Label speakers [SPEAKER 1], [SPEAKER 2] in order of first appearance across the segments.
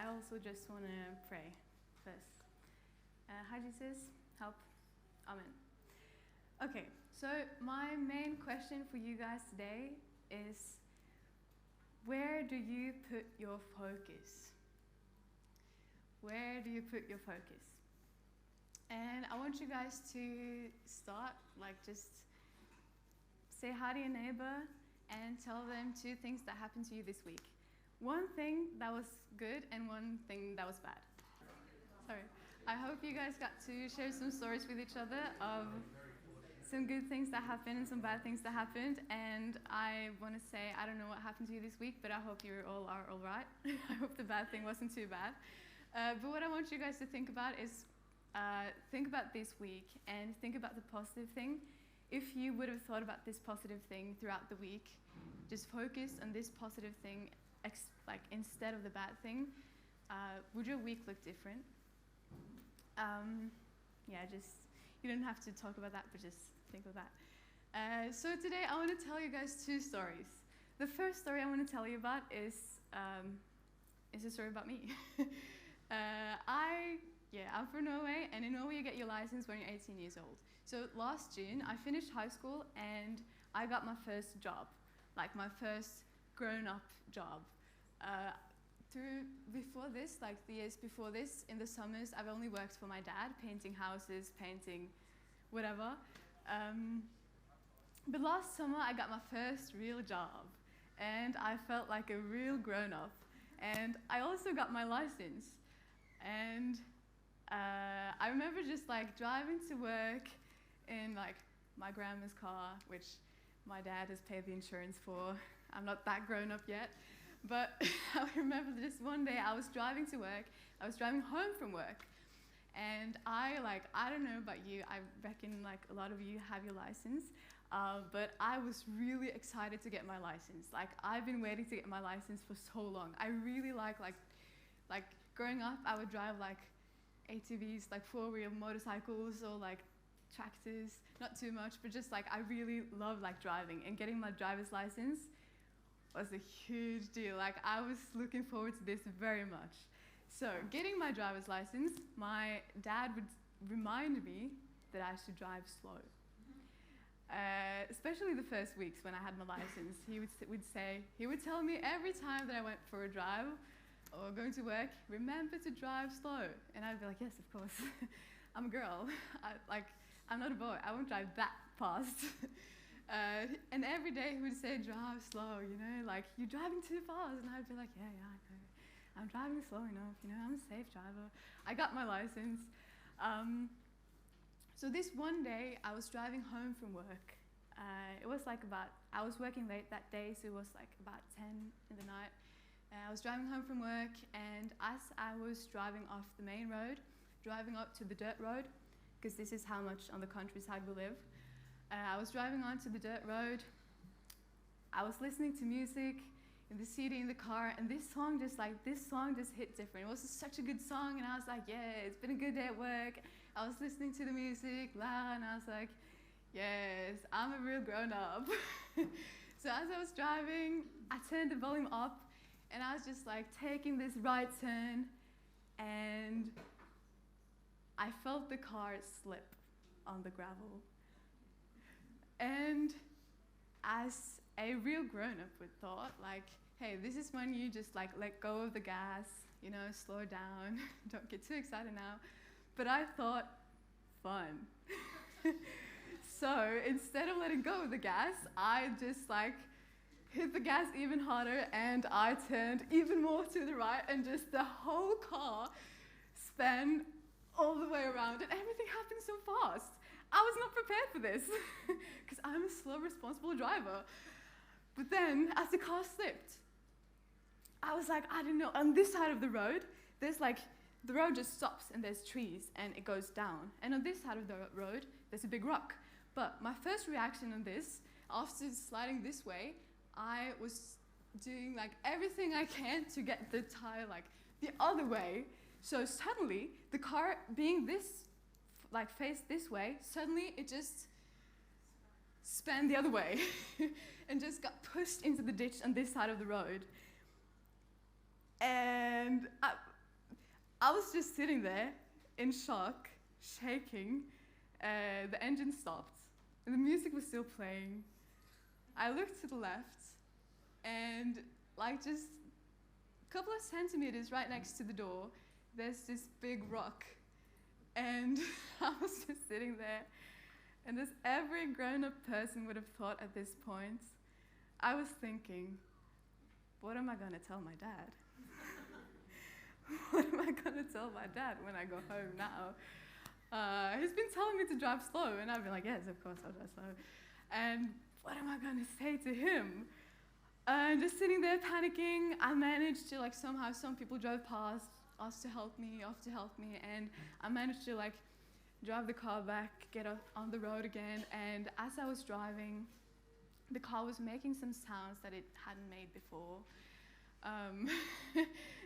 [SPEAKER 1] also just want to pray first. Hi, Jesus. Help. Amen. Okay, so my main question for you guys today is, where do you put your focus? Where do you put your focus? And I want you guys to start, just say hi to your neighbor and tell them 2 things that happened to you this week. 1 thing that was good and 1 thing that was bad. Sorry. I hope you guys got to share some stories with each other of some good things that happened and some bad things that happened. And I want to say, I don't know what happened to you this week, but I hope you all are all right. I hope the bad thing wasn't too bad. But what I want you guys to think about is, think about this week and think about the positive thing. If you would have thought about this positive thing throughout the week, just focus on this positive thing, instead of the bad thing, would your week look different? You don't have to talk about that, but just think of that. So today I want to tell you guys 2 stories. The first story I want to tell you about is a story about me. I'm from Norway, and in Norway you get your license when you're 18 years old. So last June I finished high school and I got my first job, my first grown-up job. Before this, the years before this, in the summers, I've only worked for my dad, painting houses, painting whatever. But last summer, I got my first real job, and I felt like a real grown-up. And I also got my license. And I remember just driving to work in my grandma's car, which my dad has paid the insurance for. I'm not that grown-up yet. But I remember just one day I was driving to work, I was driving home from work, and I don't know about you, I reckon a lot of you have your license, but I was really excited to get my license. I've been waiting to get my license for so long. I really like growing up, I would drive ATVs, 4-wheel motorcycles or tractors, not too much, but just I really love driving, and getting my driver's license was a huge deal. I was looking forward to this very much. So getting my driver's license, my dad would remind me that I should drive slow. Especially the first weeks when I had my license, he would tell me every time that I went for a drive or going to work, remember to drive slow. And I'd be like, yes, of course. I'm a girl. I'm not a boy. I won't drive that fast. And every day he would say, drive slow, you're driving too fast. And I'd be like, yeah, I know. I'm driving slow enough, I'm a safe driver. I got my license. So this one day, I was driving home from work. It was I was working late that day, so it was about 10 in the night. I was driving home from work, and as I was driving off the main road, driving up to the dirt road, because this is how much on the countryside we live, I was driving onto the dirt road. I was listening to music in the CD in the car, and this song just hit different. It was such a good song, and I was like, yeah, it's been a good day at work. I was listening to the music, and I was like, yes, I'm a real grown-up. So as I was driving, I turned the volume up, and I was just taking this right turn, and I felt the car slip on the gravel. And as a real grown-up would thought, hey, this is when you just let go of the gas, slow down, don't get too excited now. But I thought, fun. So instead of letting go of the gas, I just hit the gas even harder, and I turned even more to the right, and just the whole car spun all the way around, and everything happened so fast. I was not prepared for this, because I'm a slow, responsible driver. But then, as the car slipped, I was I don't know, on this side of the road, there's the road just stops, and there's trees, and it goes down. And on this side of the road, there's a big rock. But my first reaction on this, after sliding this way, I was doing everything I can to get the tire the other way. So suddenly, the car being faced this way, suddenly it just span the other way and just got pushed into the ditch on this side of the road. And I was just sitting there in shock, shaking. The engine stopped, and the music was still playing. I looked to the left, and like just a couple of centimeters right next to the door, there's this big rock. And I was just sitting there, and as every grown-up person would have thought at this point, I was thinking, what am I going to tell my dad? What am I going to tell my dad when I go home now? He's been telling me to drive slow, and I've been like, yes, of course I'll drive slow. And what am I going to say to him? Just sitting there panicking, I managed to, like, somehow some people drove past, asked to help me, and I managed to, like, drive the car back, get on the road again, and as I was driving, the car was making some sounds that it hadn't made before.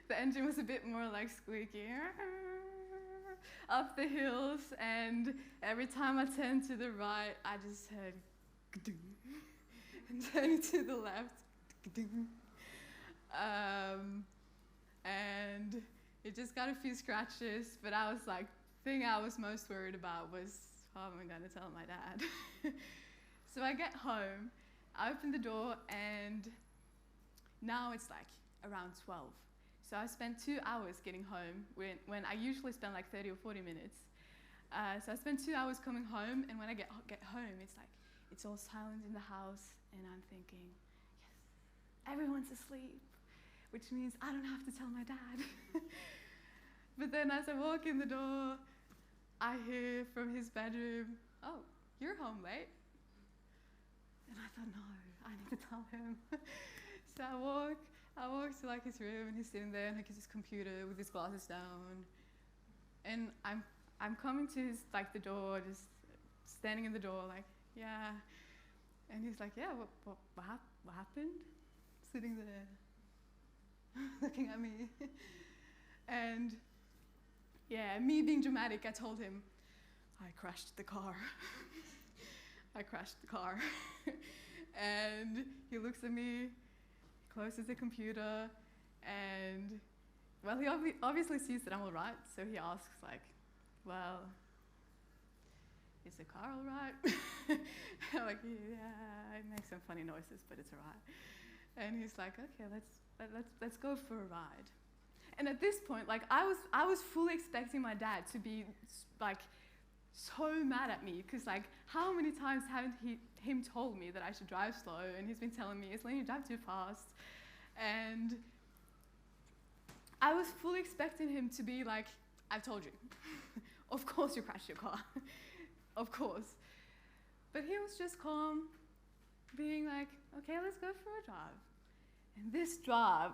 [SPEAKER 1] The engine was a bit more like squeaky up the hills, and every time I turned to the right, I just heard ka-ding, and turning to the left, ka-ding. And it just got a few scratches, but I was like, the thing I was most worried about was, how am I going to tell my dad? So I get home, I open the door, and now it's like around 12. So I spent 2 hours getting home when I usually spend like 30 or 40 minutes. So I spent 2 hours coming home, and when I get home, it's like, it's all silent in the house, and I'm thinking, yes, everyone's asleep, which means I don't have to tell my dad. But then as I walk in the door, I hear from his bedroom, oh, you're home late. And I thought, no, I need to tell him. So I walk to like his room, and he's sitting there like his computer with his glasses down. And I'm coming to his, like, the door, just standing in the door, like, yeah. And he's like, yeah, what happened? Sitting there, looking at me. And yeah, me being dramatic, I told him, I crashed the car. I crashed the car. And he looks at me, closes the computer, and, well, he obviously sees that I'm all right, so he asks, like, well, is the car all right? I'm like, yeah, it makes some funny noises, but it's all right. And he's like, okay, let's go for a ride. And at this point, like, I was fully expecting my dad to be, like, so mad at me, because, like, how many times haven't him told me that I should drive slow, and he's been telling me, Iselin, you drive too fast. And I was fully expecting him to be like, I've told you. Of course you crashed your car. Of course. But he was just calm, being like, okay, let's go for a drive. And this drive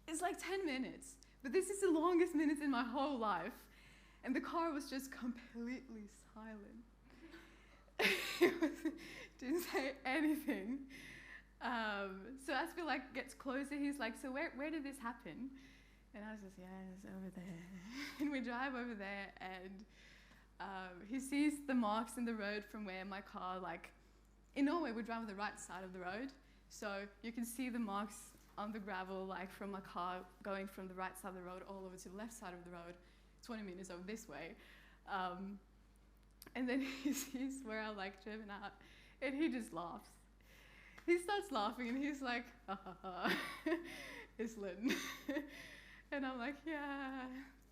[SPEAKER 1] is like 10 minutes, but this is the longest minutes in my whole life. And the car was just completely silent. It didn't say anything. So as we, like, gets closer, he's like, so where did this happen? And I was just, yeah, it's over there. And we drive over there, and he sees the marks in the road from where my car, like, in Norway we drive on the right side of the road, so you can see the marks on the gravel, like, from my car going from the right side of the road all over to the left side of the road, 20 meters over this way. And then he sees where I, like, driven out, and he just laughs. He starts laughing, and he's like, ha ha ha, Iselin. And I'm like, yeah,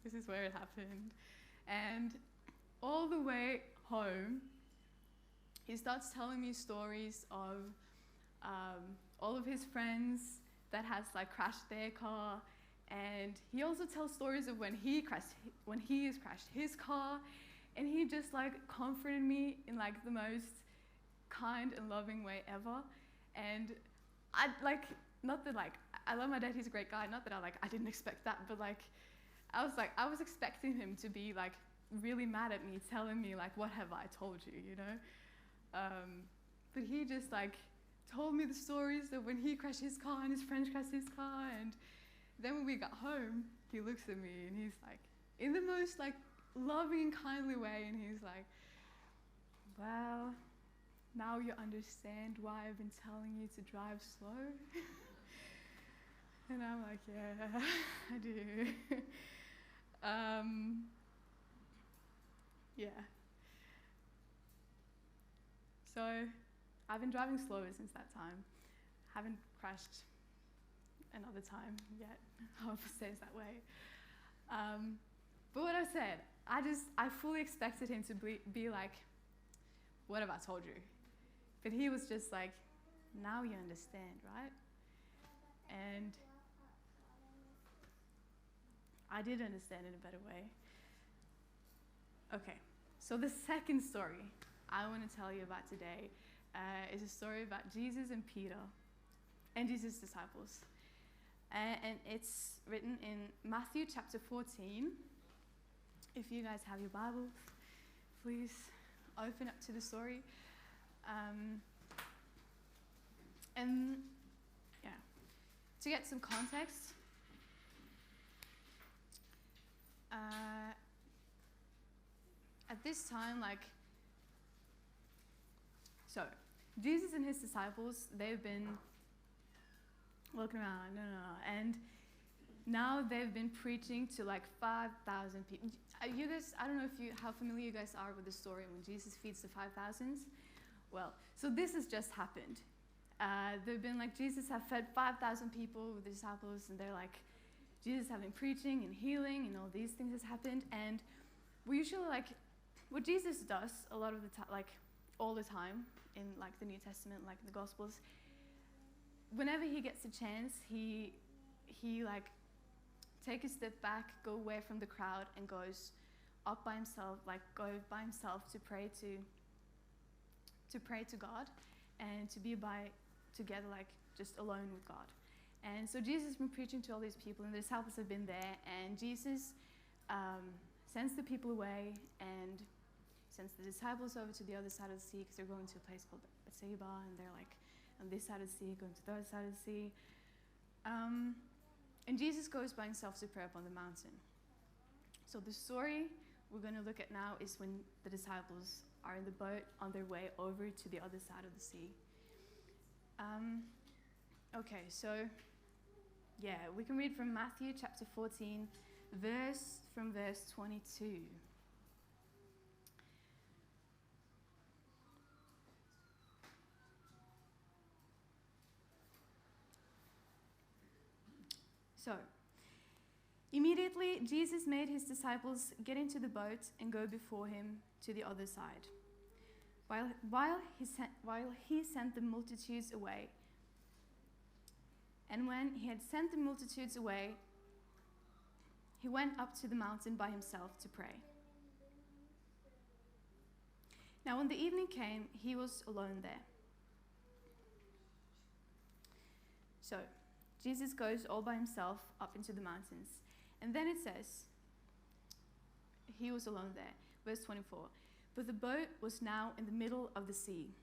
[SPEAKER 1] this is where it happened. And all the way home, he starts telling me stories of all of his friends that has, like, crashed their car. And he also tells stories of when he has crashed his car. And he just, like, comforted me in, like, the most kind and loving way ever. And I, like, not that, like, I love my dad, he's a great guy, not that I didn't expect that, but, like, I was expecting him to be, like, really mad at me, telling me, like, what have I told you, you know? But he just, like, told me the stories of when he crashed his car and his friends crashed his car. And then when we got home, he looks at me and he's like, in the most, like, loving and kindly way, and he's like, well, now you understand why I've been telling you to drive slow. And I'm like, yeah, I do. Yeah. So I've been driving slower since that time. Haven't crashed another time yet. I hope it stays that way. But what I said, I fully expected him to be like, what have I told you? But he was just like, now you understand, right? And I did understand in a better way. Okay, so the second story I want to tell you about today is a story about Jesus and Peter and Jesus' disciples. And it's written in Matthew chapter 14. If you guys have your Bibles, please open up to the story. And yeah, to get some context, at this time, so Jesus and his disciples, they've been walking around, and now they've been preaching to 5,000 people. You guys, I don't know how familiar you guys are with the story when Jesus feeds the 5,000s. Well, so this has just happened. They've been Jesus have fed 5,000 people with the disciples, and they're Jesus have been preaching and healing, and all these things has happened. And we usually what Jesus does a lot of the time, all the time in the New Testament, the Gospels. Whenever he gets a chance, he take a step back, go away from the crowd, and goes up by himself, to pray to God, and to be together, just alone with God. And so Jesus has been preaching to all these people, and the disciples have been there, and Jesus sends the people away and sends the disciples over to the other side of the sea, because they're going to a place called Bethsaida, and they're on this side of the sea, going to the other side of the sea. And Jesus goes by himself to pray up on the mountain. So the story we're going to look at now is when the disciples are in the boat on their way over to the other side of the sea. Okay, so yeah, we can read from Matthew chapter 14, verse 22. So, immediately Jesus made his disciples get into the boat and go before him to the other side, while he sent the multitudes away. And when he had sent the multitudes away, he went up to the mountain by himself to pray. Now when the evening came, he was alone there. So, Jesus goes all by himself up into the mountains. And then it says, he was alone there. Verse 24. But the boat was now in the middle of the sea,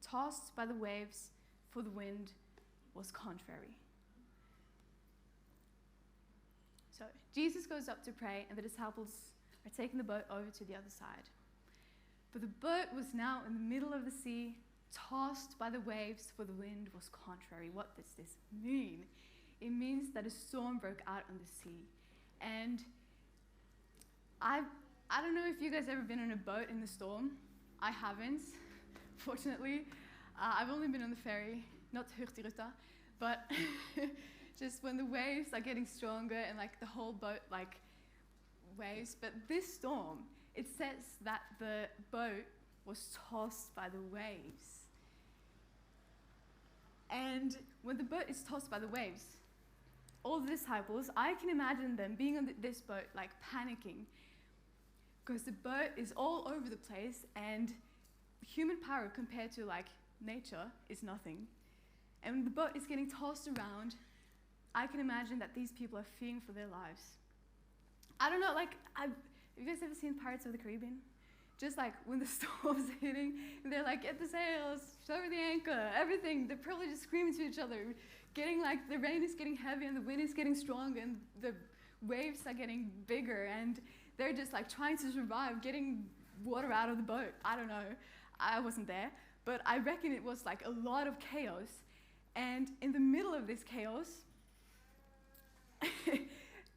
[SPEAKER 1] tossed by the waves, for the wind was contrary. So Jesus goes up to pray, and the disciples are taking the boat over to the other side. But the boat was now in the middle of the sea, tossed by the waves, for the wind was contrary. What does this mean? It means that a storm broke out on the sea. And I don't know if you guys ever been on a boat in the storm. I haven't, fortunately. I've only been on the ferry, not Hurtigruten, but just when the waves are getting stronger and the whole boat waves. But this storm, it says that the boat was tossed by the waves. And when the boat is tossed by the waves, all the disciples, I can imagine them being on this boat, panicking, because the boat is all over the place, and human power compared to nature is nothing. And when the boat is getting tossed around, I can imagine that these people are fearing for their lives. I don't know, have you guys ever seen Pirates of the Caribbean? Just when the storm's hitting, and they're get the sails, show the anchor, everything. They're probably just screaming to each other, getting the rain is getting heavy and the wind is getting strong and the waves are getting bigger, and they're just trying to survive, getting water out of the boat. I don't know. I wasn't there, but I reckon it was a lot of chaos. And in the middle of this chaos,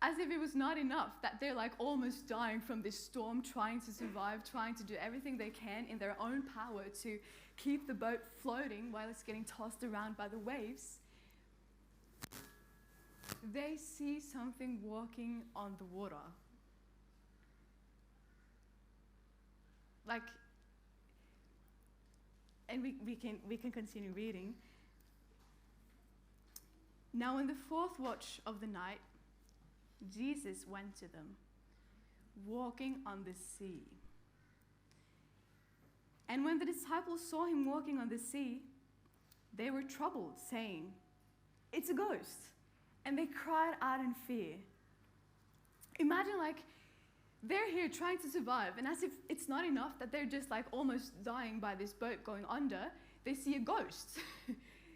[SPEAKER 1] as if it was not enough that they're like almost dying from this storm, trying to survive, trying to do everything they can in their own power to keep the boat floating while it's getting tossed around by the waves. They see something walking on the water. Like, and we can continue reading. Now in the fourth watch of the night, Jesus went to them, walking on the sea. And when the disciples saw him walking on the sea, they were troubled, saying, "It's a ghost." And they cried out in fear. Imagine like they're here trying to survive, and as if it's not enough that they're just like almost dying by this boat going under, they see a ghost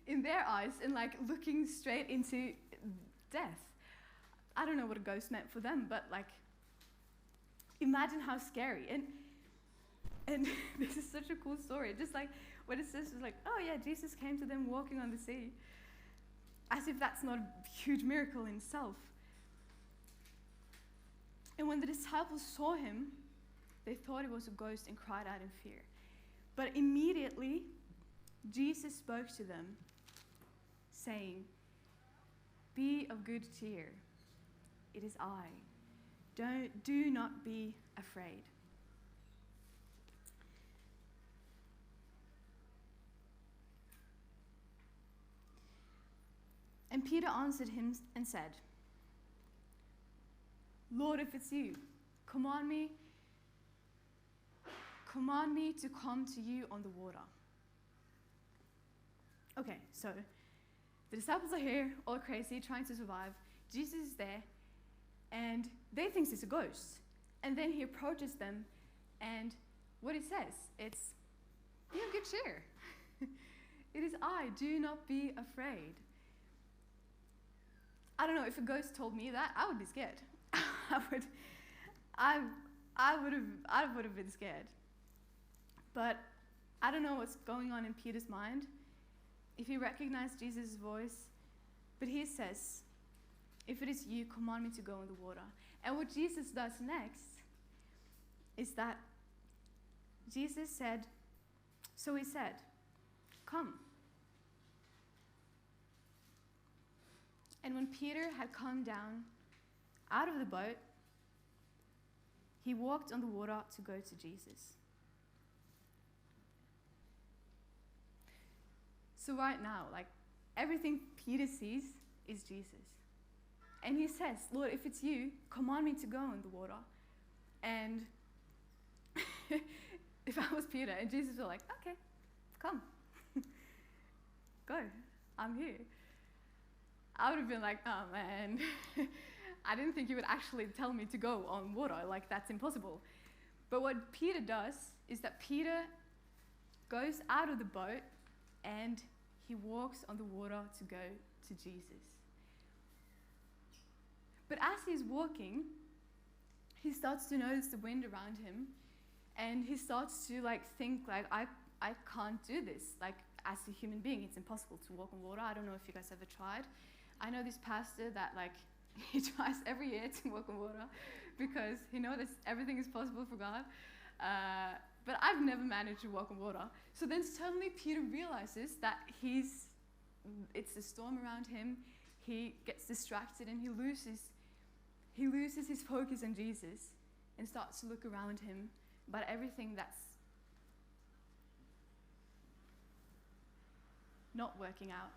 [SPEAKER 1] in their eyes and like looking straight into death. I don't know what a ghost meant for them, but like imagine how scary. And this is such a cool story. Just like what it says is like, oh yeah, Jesus came to them walking on the sea. As if that's not a huge miracle in itself. And when the disciples saw him, they thought it was a ghost and cried out in fear. But immediately, Jesus spoke to them, saying, "Be of good cheer. It is I. Do not be afraid." And Peter answered him and said, "Lord, if it's you, command me to come to you on the water." Okay, so the disciples are here, all crazy, trying to survive. Jesus is there, and they think it's a ghost. And then he approaches them, and what he says, it's, "Be of good cheer. It is I, do not be afraid." I don't know, if a ghost told me that, I would be scared. I would have been scared. But I don't know what's going on in Peter's mind, if he recognized Jesus' voice, but he says, "If it is you, command me to go in the water." And what Jesus does next is that Jesus said, so he said, "Come." And when Peter had come down out of the boat, he walked on the water to go to Jesus. So right now, like everything Peter sees is Jesus. And he says, "Lord, if it's you, command me to go in the water." And if I was Peter and Jesus was like, "Okay, come, go, I'm here," I would have been like, "Oh man, I didn't think you would actually tell me to go on water, like that's impossible." But what Peter does is that Peter goes out of the boat and he walks on the water to go to Jesus. But as he's walking, he starts to notice the wind around him, and he starts to like think like, I can't do this. Like as a human being, it's impossible to walk on water. I don't know if you guys ever tried. I know this pastor that like he tries every year to walk on water because he knows that everything is possible for God. But I've never managed to walk on water. So then suddenly Peter realizes that it's a storm around him. He gets distracted and he loses his focus on Jesus and starts to look around him about everything that's not working out.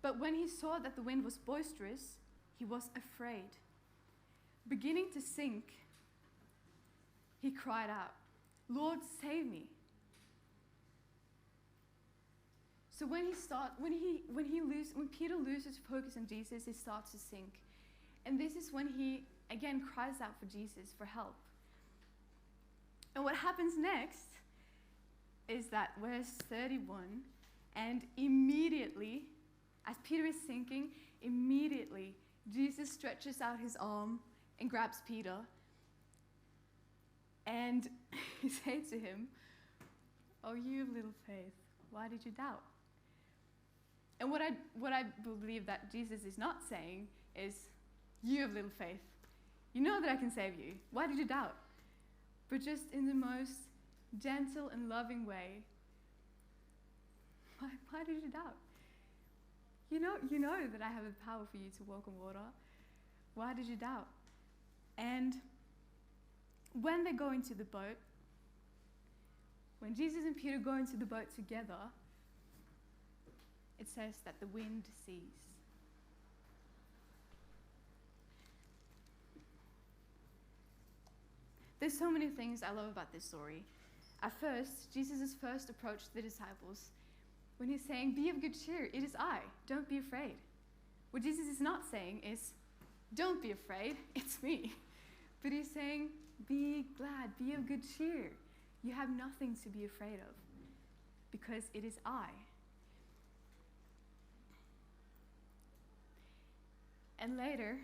[SPEAKER 1] But when he saw that the wind was boisterous, he was afraid. Beginning to sink, he cried out, "Lord, save me." So when Peter loses focus on Jesus, he starts to sink. And this is when he again cries out for Jesus for help. And what happens next is that verse 31, and immediately, as Peter is sinking, immediately Jesus stretches out his arm and grabs Peter. And he said to him, "Oh, you of little faith, why did you doubt?" And what I believe that Jesus is not saying is, you have little faith. You know that I can save you. Why did you doubt? But just in the most gentle and loving way, why did you doubt? You know that I have the power for you to walk on water. Why did you doubt? And when they go into the boat, when Jesus and Peter go into the boat together, it says that the wind ceased. There's so many things I love about this story. At first, Jesus' first approach to the disciples, when he's saying, be of good cheer, it is I, don't be afraid. What Jesus is not saying is, don't be afraid, it's me. But he's saying, be glad, be of good cheer. You have nothing to be afraid of, because it is I. And later,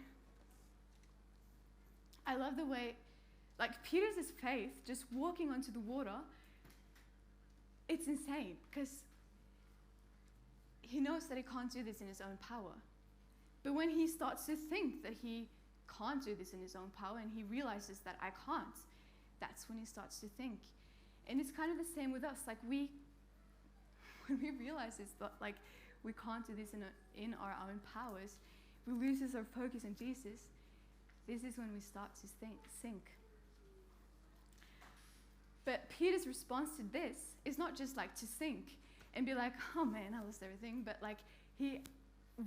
[SPEAKER 1] I love the way, like Peter's faith, just walking onto the water, it's insane, because he knows that he can't do this in his own power. But when he starts to think that he can't do this in his own power, and he realizes that I can't, that's when he starts to think. And it's kind of the same with us. Like when we realize this, that like we can't do this in our own powers, we lose our focus on Jesus. This is when we start to sink. But Peter's response to this is not just like to sink and be like, oh man, I lost everything, but like he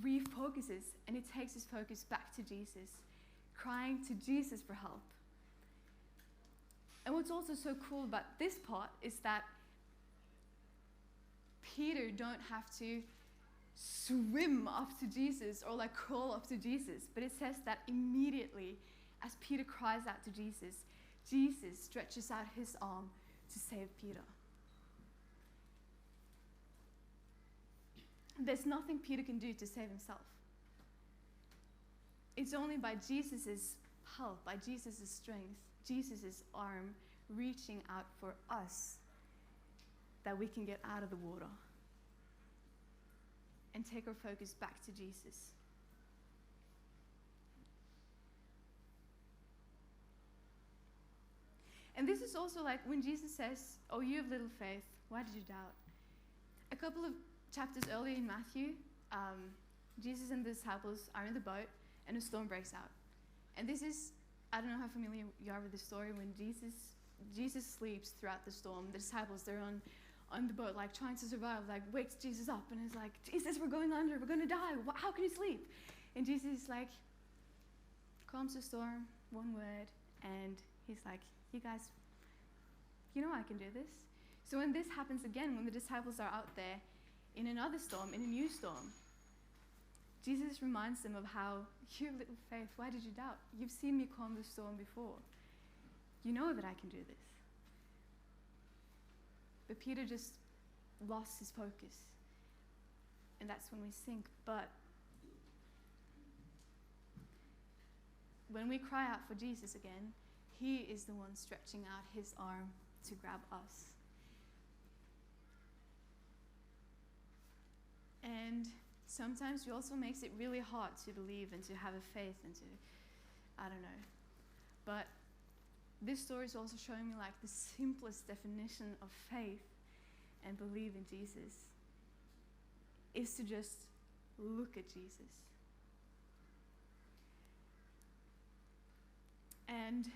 [SPEAKER 1] refocuses and he takes his focus back to Jesus, crying to Jesus for help. And what's also so cool about this part is that Peter don't have to swim up to Jesus or like crawl up to Jesus, but it says that immediately as Peter cries out to Jesus, Jesus stretches out his arm to save Peter. There's nothing Peter can do to save himself. It's only by Jesus' help, by Jesus' strength, Jesus' arm reaching out for us that we can get out of the water and take our focus back to Jesus. And this is also like when Jesus says, oh, you have little faith, why did you doubt? A couple of chapters earlier in Matthew, Jesus and the disciples are in the boat and a storm breaks out. And this is, I don't know how familiar you are with the story, when Jesus sleeps throughout the storm. The disciples, they're on the boat, like trying to survive, like wakes Jesus up and is like, Jesus, we're going under, we're going to die. How can you sleep? And Jesus is like, calms the storm, one word, and he's like, you guys, you know I can do this. So when this happens again, when the disciples are out there in another storm, in a new storm, Jesus reminds them of how, you have little faith, why did you doubt? You've seen me calm the storm before. You know that I can do this. But Peter just lost his focus. And that's when we sink. But when we cry out for Jesus again, he is the one stretching out his arm to grab us. And sometimes he also makes it really hard to believe and to have a faith and to, I don't know. But this story is also showing me like the simplest definition of faith and believe in Jesus is to just look at Jesus. And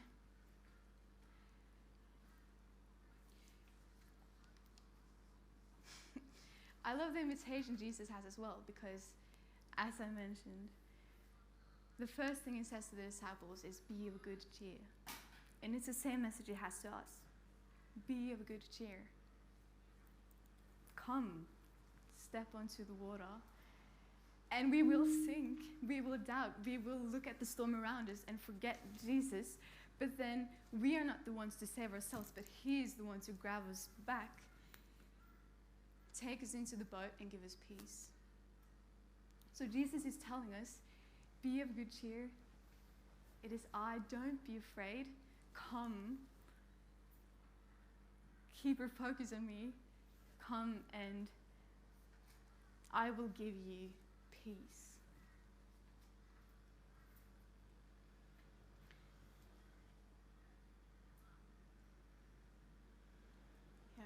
[SPEAKER 1] I love the invitation Jesus has as well, because as I mentioned, the first thing he says to the disciples is be of good cheer. And it's the same message he has to us. Be of good cheer. Come, step onto the water, and we will sink, we will doubt, we will look at the storm around us and forget Jesus, but then we are not the ones to save ourselves, but he is the one to grab us back, take us into the boat and give us peace. So Jesus is telling us, be of good cheer. It is I, don't be afraid. Come, keep your focus on me. Come and I will give you peace. Yeah.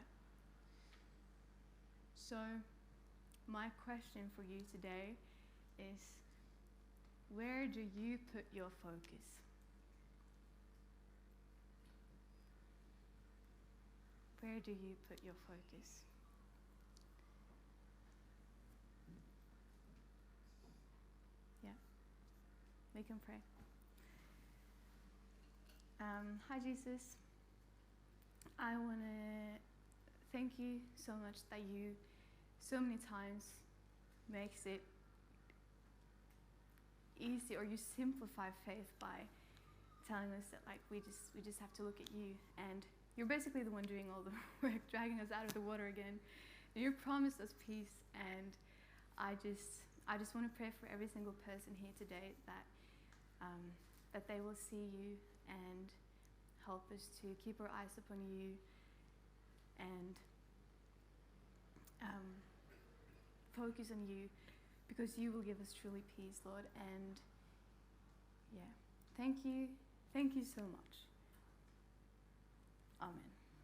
[SPEAKER 1] So, my question for you today is, where do you put your focus? Where do you put your focus? Yeah, we can pray. Hi, Jesus. I want to thank you so much that you so many times makes it easy, or you simplify faith by telling us that like we just have to look at you, and you're basically the one doing all the work, dragging us out of the water again. And you promised us peace, and I just want to pray for every single person here today that they will see you and help us to keep our eyes upon you and focus on you, because you will give us truly peace, Lord. And yeah, thank you so much. Amen.